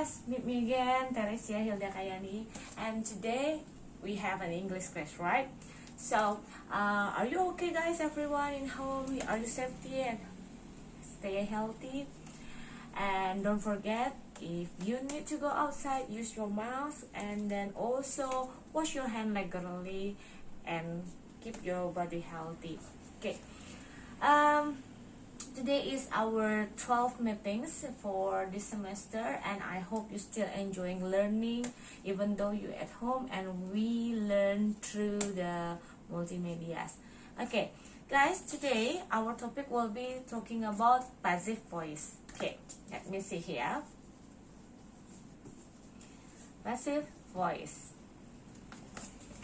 guys, meet me again, Teresia Hilda Kayani, and today we have an English class, right? So, are you okay, guys? Everyone in home, are you safety and stay healthy? And don't forget, if you need to go outside, use your mask, and then also wash your hand regularly and keep your body healthy. Okay. Today is our 12th meetings for this semester, and I hope you're still enjoying learning even though you're at home and we learn through the multimedias. Okay, guys, today our topic will be talking about passive voice. Okay, let me see here. Passive voice.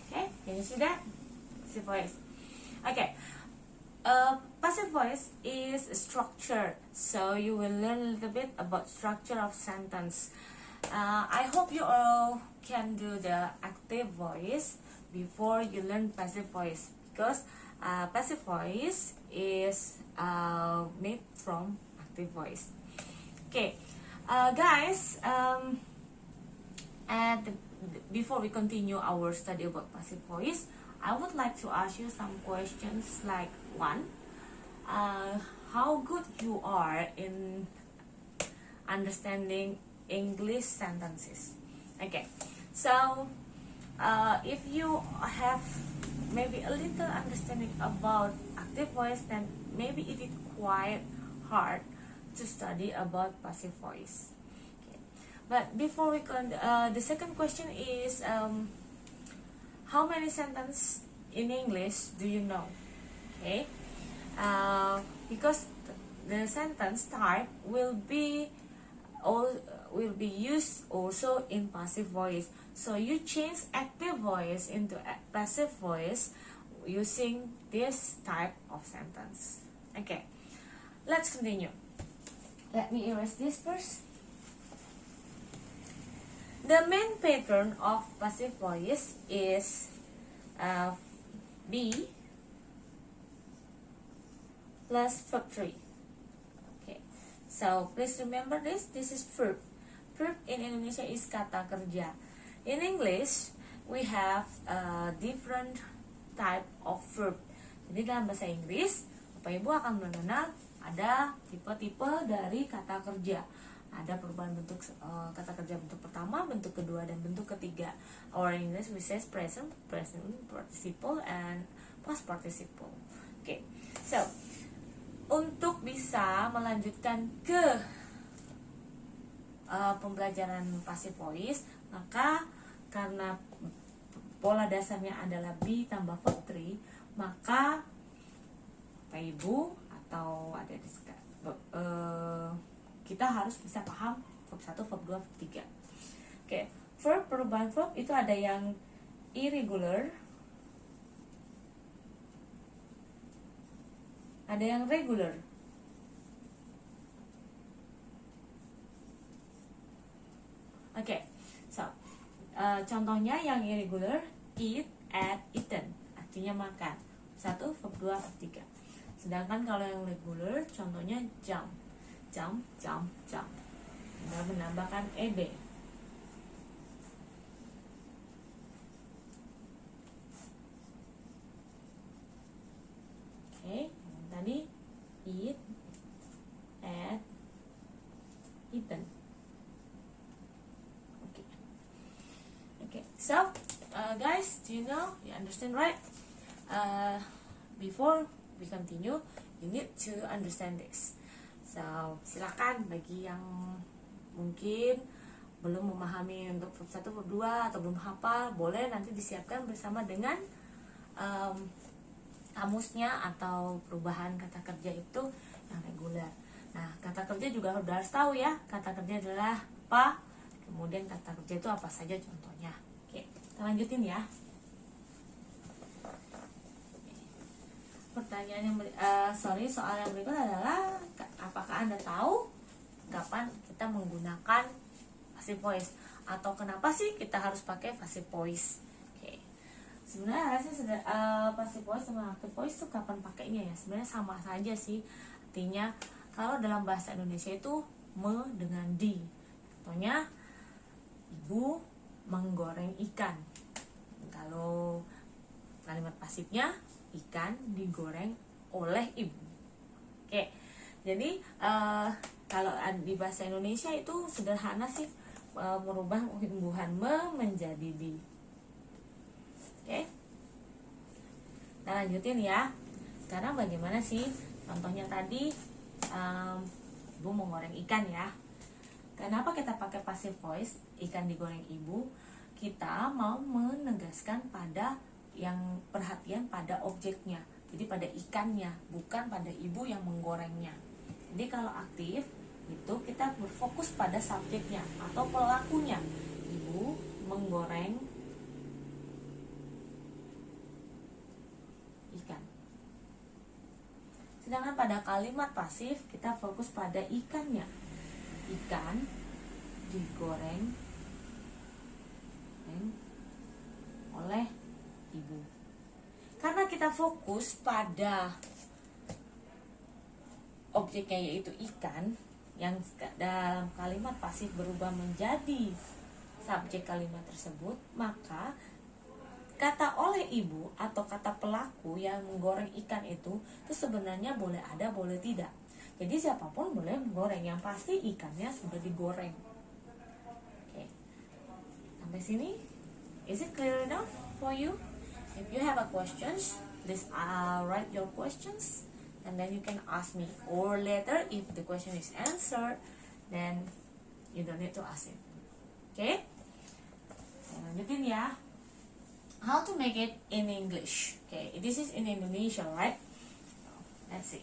Okay, can you see that? Passive voice. Okay. Passive voice is structure, so you will learn a little bit about structure of sentence. I hope you all can do the active voice before you learn passive voice, because passive voice is made from active voice. Okay, guys, before we continue our study about passive voice, I would like to ask you some questions like one, how good you are in understanding English sentences. Okay, so if you have maybe a little understanding about active voice, then maybe it is quite hard to study about passive voice. Okay. But before we can, the second question is, how many sentences in English do you know? Okay, because the sentence type will be used also in passive voice. So you change active voice into passive voice using this type of sentence. Okay, let's continue. Let me erase this first. The main pattern of passive voice is be plus verb 3. Okay, so please remember this. This is verb. Verb in Indonesia is kata kerja. In English, we have different type of verb. Jadi dalam bahasa Inggris, Bapak Ibu akan mengenal ada tipe-tipe dari kata kerja. Ada perubahan bentuk kata kerja bentuk pertama, bentuk kedua, dan bentuk ketiga. Or in English we say present, present participle, and past participle. Okay, so untuk bisa melanjutkan ke pembelajaran passive voice, maka karena pola dasarnya adalah be tambah verb 3, maka Bapak Ibu atau ada di kita harus bisa paham verb 1, verb 2, verb 3. Oke, verb, perubahan verb itu ada yang irregular, ada yang regular. Oke, so contohnya yang irregular, eat, ate, eaten, artinya makan. 1, verb 2, verb 3. Sedangkan kalau yang regular, contohnya jump, jump, jump, jump. Kita menambahkan ed. Oke, tadi eat, ate, eaten. Okay. So guys, do you know? You understand, right? Before we continue, you need to understand this. So, silakan bagi yang mungkin belum memahami untuk verb 1, verb 2 atau belum hafal, boleh nanti disiapkan bersama dengan kamusnya atau perubahan kata kerja itu yang reguler. Nah, kata kerja juga harus tahu ya, kata kerja adalah apa, kemudian kata kerja itu apa saja contohnya. Oke, kita lanjutin ya. Pertanyaan yang soal yang berikut adalah, apakah Anda tahu kapan kita menggunakan passive voice, atau kenapa sih kita harus pakai passive voice? Oke. Sebenarnya passive voice sama active voice itu kapan pakainya ya? Sebenarnya sama saja sih. Artinya kalau dalam bahasa Indonesia itu me dengan di. Contohnya ibu menggoreng ikan. Kalau kalimat pasifnya, ikan digoreng oleh ibu. Oke, jadi kalau di bahasa Indonesia itu sederhana sih, merubah imbuhan me menjadi di. Oke, kita lanjutin ya. Sekarang bagaimana sih contohnya tadi, ibu menggoreng ikan ya. Kenapa kita pakai passive voice, ikan digoreng ibu? Kita mau menegaskan pada yang perhatian pada objeknya, jadi pada ikannya, bukan pada ibu yang menggorengnya. Jadi kalau aktif itu kita berfokus pada subjeknya atau pelakunya, ibu menggoreng ikan. Sedangkan pada kalimat pasif kita fokus pada ikannya, ikan digoreng oleh ibu. Karena kita fokus pada objeknya yaitu ikan, yang dalam kalimat pasif berubah menjadi subjek kalimat tersebut, maka kata oleh ibu atau kata pelaku yang menggoreng ikan itu sebenarnya boleh ada, boleh tidak. Jadi siapapun boleh menggoreng, yang pasti ikannya sudah digoreng. Oke, sampai sini. Is it clear enough for you? If you have a questions, please write your questions and then you can ask me. Or later, if the question is answered, then you don't need to ask it. Okay? Lanjutin ya. How to make it in English? Okay, this is in Indonesia, right? Let's see.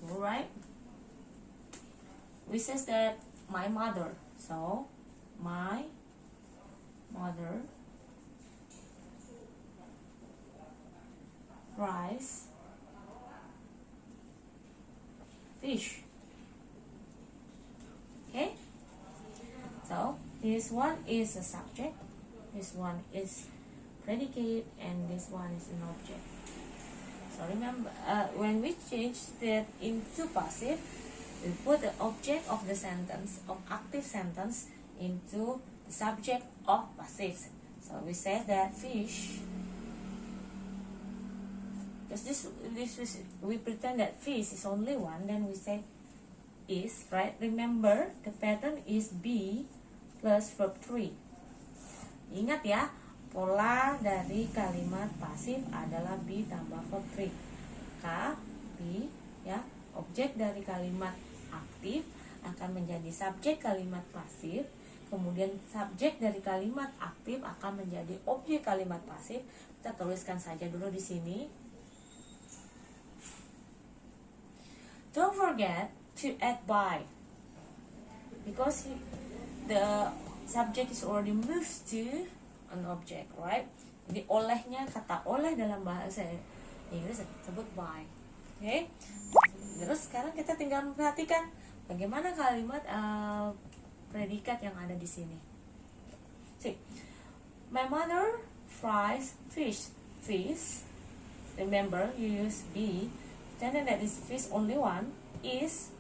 All right. We says that my mother, so my mother fries fish. Okay, so this one is a subject, this one is predicate, and this one is an object. So remember, when we change that into passive, we put the object of the sentence, of active sentence, into the subject of passive. So we say that fish, because this is, we pretend that fish is only one, then we say is, right? Remember, the pattern is be plus verb 3. Ingat ya, pola dari kalimat pasif adalah be tambah verb 3. Maka be ya, objek dari kalimat aktif akan menjadi subjek kalimat pasif, kemudian subjek dari kalimat aktif akan menjadi objek kalimat pasif. Kita tuliskan saja dulu di sini. Don't forget to add by, because the subject is already moved to an object, right? Jadi olehnya, kata oleh dalam bahasa Inggris disebut by. Oke, terus sekarang kita tinggal memperhatikan bagaimana kalimat predikat yang ada di sini. See, my mother fries fish. Fish, remember you use be, then that is fish only one, is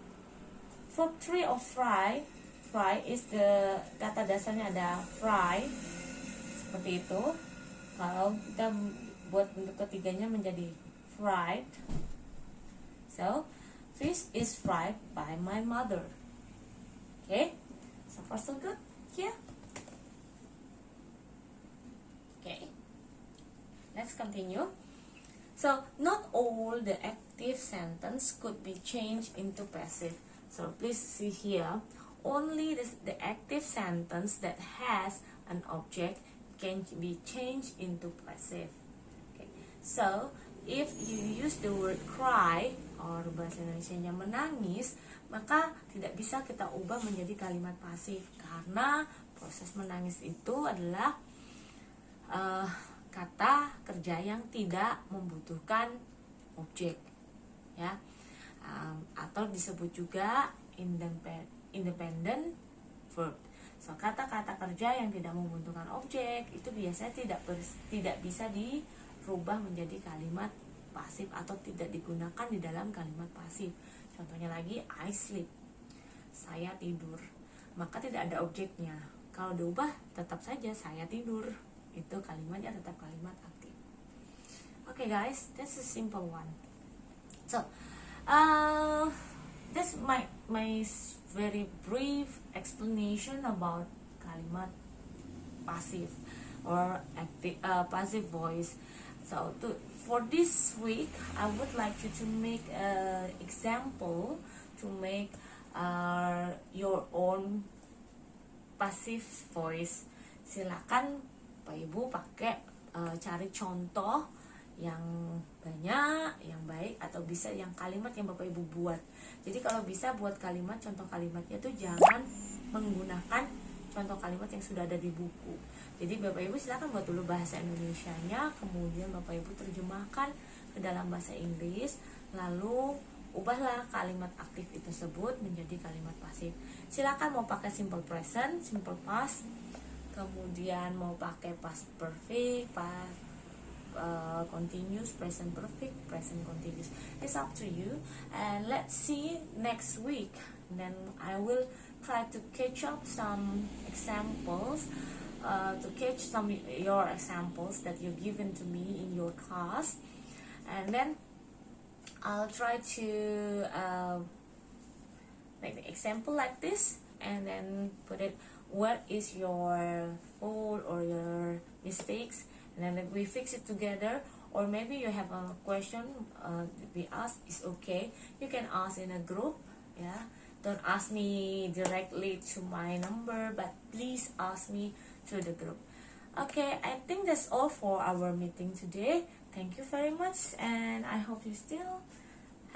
verb 3 of fry. Fry is the kata dasarnya ada fry, seperti itu. Kalau kita buat bentuk ketiganya menjadi fried. So, fish is fried by my mother. Okay, so far so good? Yeah. Okay, let's continue. So, not all the active sentence could be changed into passive. So, please see here, only the active sentence that has an object can be changed into passive. Okay. So, if you use the word cry, or bahasa Indonesianya menangis, maka tidak bisa kita ubah menjadi kalimat pasif, karena proses menangis itu adalah kata kerja yang tidak membutuhkan objek, ya, atau disebut juga independent verb. So, kata-kata kerja yang tidak membutuhkan objek itu biasanya tidak bisa dirubah menjadi kalimat pasif atau tidak digunakan di dalam kalimat pasif. Contohnya lagi, I sleep, saya tidur, maka tidak ada objeknya. Kalau diubah tetap saja saya tidur, itu kalimatnya tetap kalimat aktif. Okay guys, that's a simple one. So that's my very brief explanation about kalimat passive or active, passive voice. So for this week, I would like you to make an example to make your own passive voice. Silakan Pak Ibu pakai cari contoh yang banyak, yang baik, atau bisa yang kalimat yang Bapak Ibu buat. Jadi kalau bisa buat kalimat, contoh kalimatnya tuh jangan menggunakan contoh kalimat yang sudah ada di buku. Jadi Bapak Ibu silakan buat dulu bahasa Indonesianya, kemudian Bapak Ibu terjemahkan ke dalam bahasa Inggris, lalu ubahlah kalimat aktif itu tersebut menjadi kalimat pasif. Silakan mau pakai simple present, simple past, kemudian mau pakai past perfect, past continuous, present perfect, present continuous. It's up to you, and let's see next week. Then I will try to catch up some examples, to catch some your examples that you've given to me in your class, and then I'll try to make the example like this, and then put it what is your fault or your mistakes, and then if we fix it together. Or maybe you have a question to be asked, is okay, you can ask in a group. Yeah, don't ask me directly to my number, but please ask me through the group. Okay, I think that's all for our meeting today. Thank you very much, and I hope you still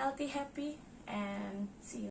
healthy, happy, and see you.